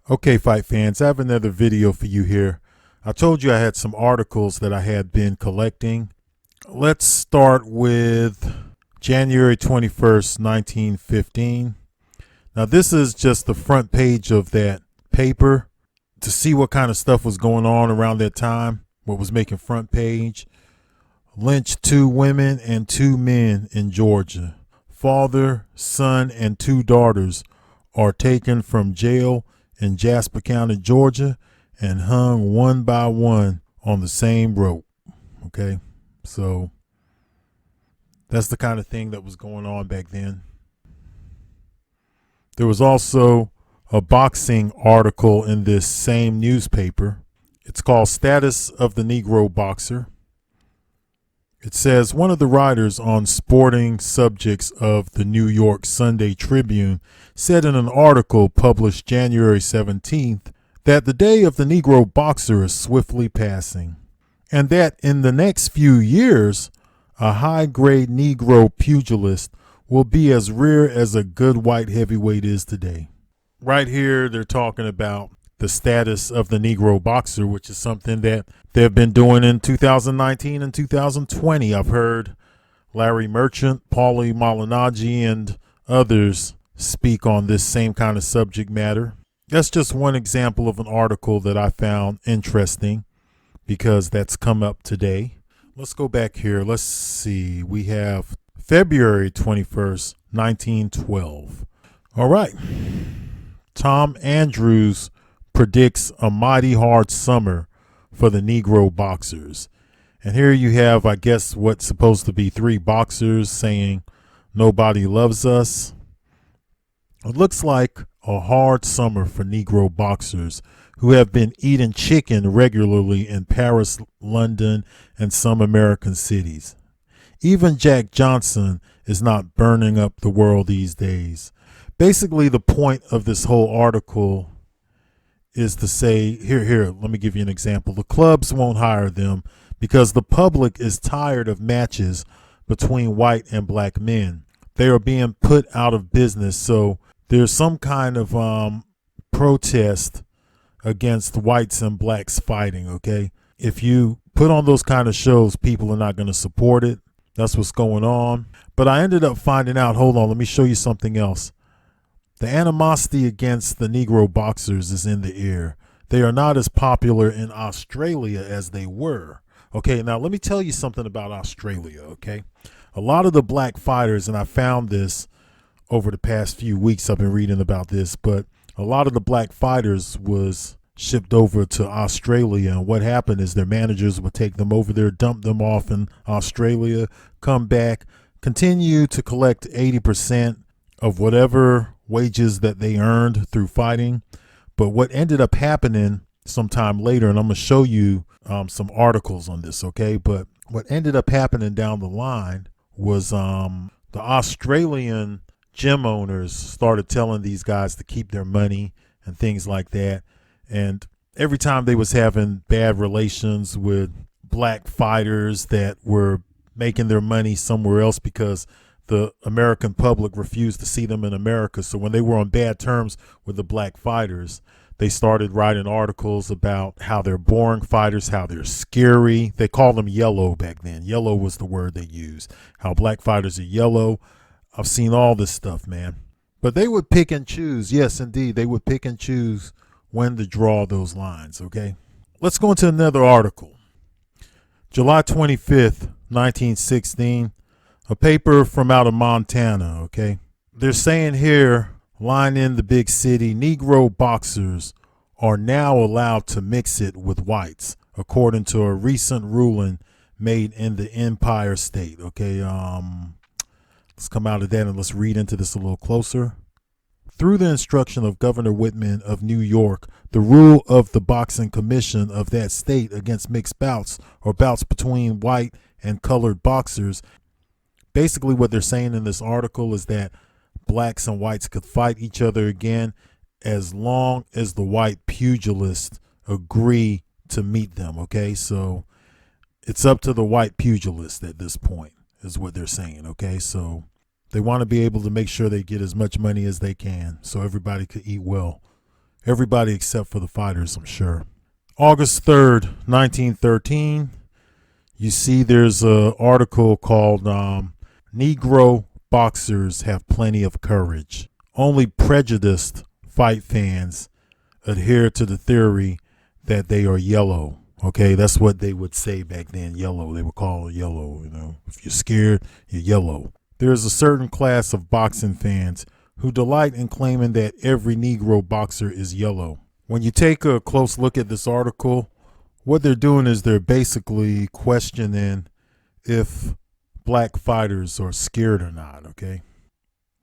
Okay, fight fans, I have another video for you here. I told you I had some articles that I had been collecting. Let's start with January 21st, 1915. Now, this is just the front page of that paper to see what kind of stuff was going on around that time, what was making front page. Lynched 2 women and 2 men in Georgia. Father, son, and 2 daughters are taken from jail in Jasper County, Georgia, and hung one by one on the same rope. Okay, so that's the kind of thing that was going on back then. There was also a boxing article in this same newspaper. It's called Status of the Negro Boxer. It says one of the writers on sporting subjects of the New York Sunday Tribune said in an article published January 17th that the day of the Negro Boxer is swiftly passing, and that in the next few years, a high-grade Negro pugilist will be as rare as a good white heavyweight is today. Right here, they're talking about the status of the Negro Boxer, which is something that they've been doing in 2019 and 2020. I've heard Larry Merchant, Paulie Malignaggi, and others speak on this same kind of subject matter. That's just one example of an article that I found interesting because that's come up today. Let's go back here. Let's see. We have February 21st, 1912. All right. Tom Andrews predicts a mighty hard summer for the Negro boxers. And here you have, I guess, what's supposed to be 3 boxers saying nobody loves us. It looks like a hard summer for Negro boxers who have been eating chicken regularly in Paris, London, and some American cities. Even Jack Johnson is not burning up the world these days. Basically, the point of this whole article is to say, here, let me give you an example. The clubs won't hire them because the public is tired of matches between white and black men. They are being put out of business, so there's some kind of protest against whites and blacks fighting, okay? If you put on those kind of shows, people are not going to support it. That's what's going on. But I ended up finding out, hold on, let me show you something else. The animosity against the Negro boxers is in the air. They are not as popular in Australia as they were. Okay, now let me tell you something about Australia, okay? A lot of the black fighters, and I found this over the past few weeks, I've been reading about this, but a lot of the black fighters was shipped over to Australia, and what happened is their managers would take them over there, dump them off in Australia, come back, continue to collect 80% of whatever wages that they earned through fighting. But what ended up happening sometime later, and I'm going to show you some articles on this, okay? But what ended up happening down the line was the Australian gym owners started telling these guys to keep their money and things like that. And every time they was having bad relations with black fighters that were making their money somewhere else because the American public refused to see them in America. So when they were on bad terms with the black fighters, they started writing articles about how they're boring fighters, how they're scary. They called them yellow back then. Yellow was the word they used. How black fighters are yellow. I've seen all this stuff, man. But they would pick and choose. Yes, indeed. They would pick and choose when to draw those lines, okay? Let's go into another article. July 25th, 1916. A paper from out of Montana, okay? They're saying here, line in the big city, Negro boxers are now allowed to mix it with whites, according to a recent ruling made in the Empire State, okay? Let's come out of that and let's read into this a little closer. Through the instruction of Governor Whitman of New York, the rule of the Boxing Commission of that state against mixed bouts or bouts between white and colored boxers. Basically, what they're saying in this article is that blacks and whites could fight each other again as long as the white pugilists agree to meet them, okay? So it's up to the white pugilist at this point is what they're saying, okay? So they want to be able to make sure they get as much money as they can so everybody could eat well. Everybody except for the fighters, I'm sure. August 3rd, 1913. You see there's an article called Negro Boxers Have Plenty of Courage. Only prejudiced fight fans adhere to the theory that they are yellow. Okay, that's what they would say back then, yellow. They would call it yellow, If you're scared, you're yellow. There is a certain class of boxing fans who delight in claiming that every Negro boxer is yellow. When you take a close look at this article, what they're doing is they're basically questioning if black fighters are scared or not, okay?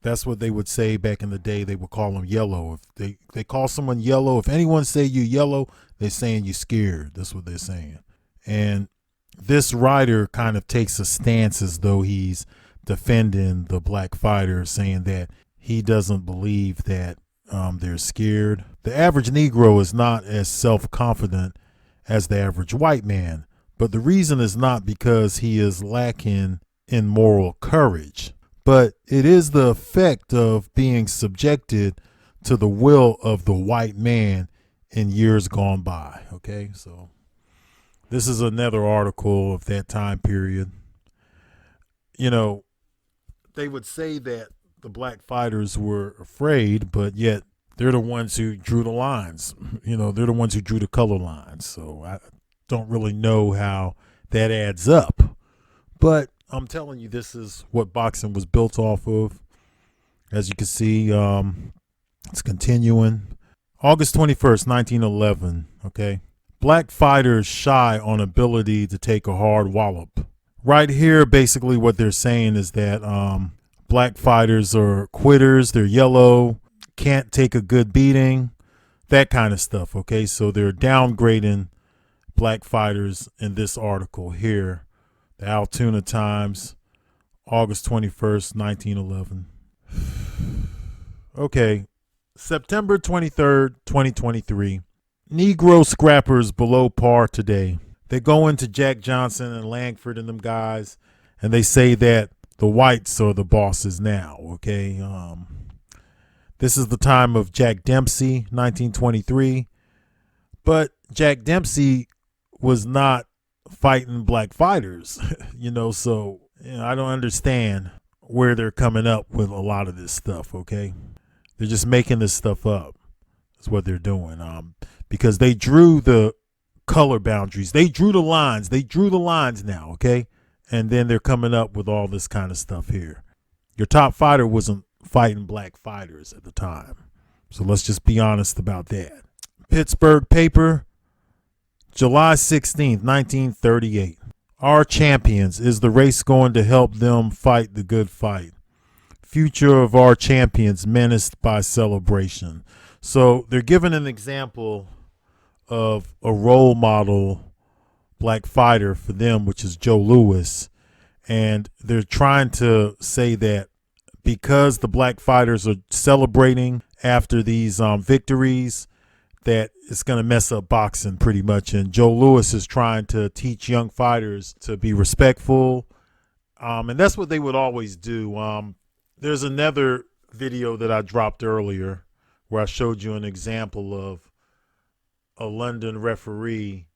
That's what they would say back in the day. They would call them yellow. If they call someone yellow, if anyone say you yellow, they're saying you're scared. That's what they're saying. And this writer kind of takes a stance as though he's defending the black fighter, saying that he doesn't believe that they're scared. The average Negro is not as self-confident as the average white man, but the reason is not because he is lacking in moral courage, but it is the effect of being subjected to the will of the white man in years gone by. Okay, so this is another article of that time period. They would say that the black fighters were afraid, but yet they're the ones who drew the lines. They're the ones who drew the color lines. So I don't really know how that adds up. But I'm telling you, this is what boxing was built off of. As you can see, it's continuing. August 21st, 1911, okay? Black fighters shy on ability to take a hard wallop. Right here, basically what they're saying is that black fighters are quitters, they're yellow, can't take a good beating, that kind of stuff, okay? So they're downgrading black fighters in this article here. The Altoona Times, August 21st, 1911. Okay, September 23rd, 2023. Negro scrappers below par today. They go into Jack Johnson and Langford and them guys, and they say that the whites are the bosses now, okay? This is the time of Jack Dempsey, 1923. But Jack Dempsey was not fighting black fighters, so I don't understand where they're coming up with a lot of this stuff, okay? They're just making this stuff up. That's what they're doing. Because they drew the color boundaries. They drew the lines. They drew the lines now, okay? And then they're coming up with all this kind of stuff here. Your top fighter wasn't fighting black fighters at the time. So let's just be honest about that. Pittsburgh paper, July 16th, 1938. Our champions. Is the race going to help them fight the good fight? Future of our champions menaced by celebration. So they're giving an example of a role model black fighter for them, which is Joe Louis. And they're trying to say that because the black fighters are celebrating after these victories, that it's going to mess up boxing pretty much. And Joe Louis is trying to teach young fighters to be respectful. And that's what they would always do. There's another video that I dropped earlier where I showed you an example of a London referee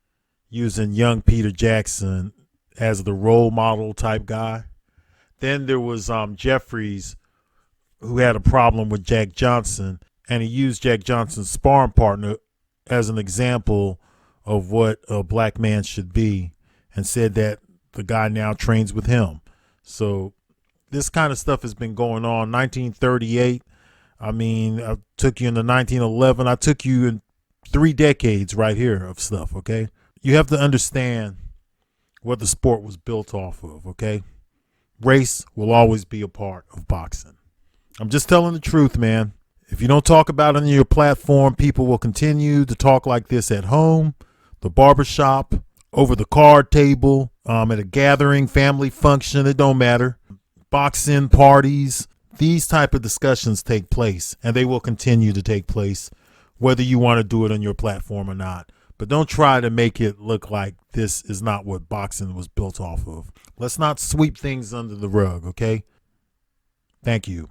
using young Peter Jackson as the role model type guy. Then there was Jeffries, who had a problem with Jack Johnson, and he used Jack Johnson's sparring partner as an example of what a black man should be, and said that the guy now trains with him. So this kind of stuff has been going on. 1938, I took you into 1911. I took you in 3 decades right here of stuff, okay? You have to understand what the sport was built off of, okay? Race will always be a part of boxing. I'm just telling the truth, man. If you don't talk about it on your platform, people will continue to talk like this at home, the barbershop, over the card table, at a gathering, family function, it don't matter. Boxing parties, these type of discussions take place, and they will continue to take place, whether you want to do it on your platform or not. But don't try to make it look like this is not what boxing was built off of. Let's not sweep things under the rug, okay? Thank you.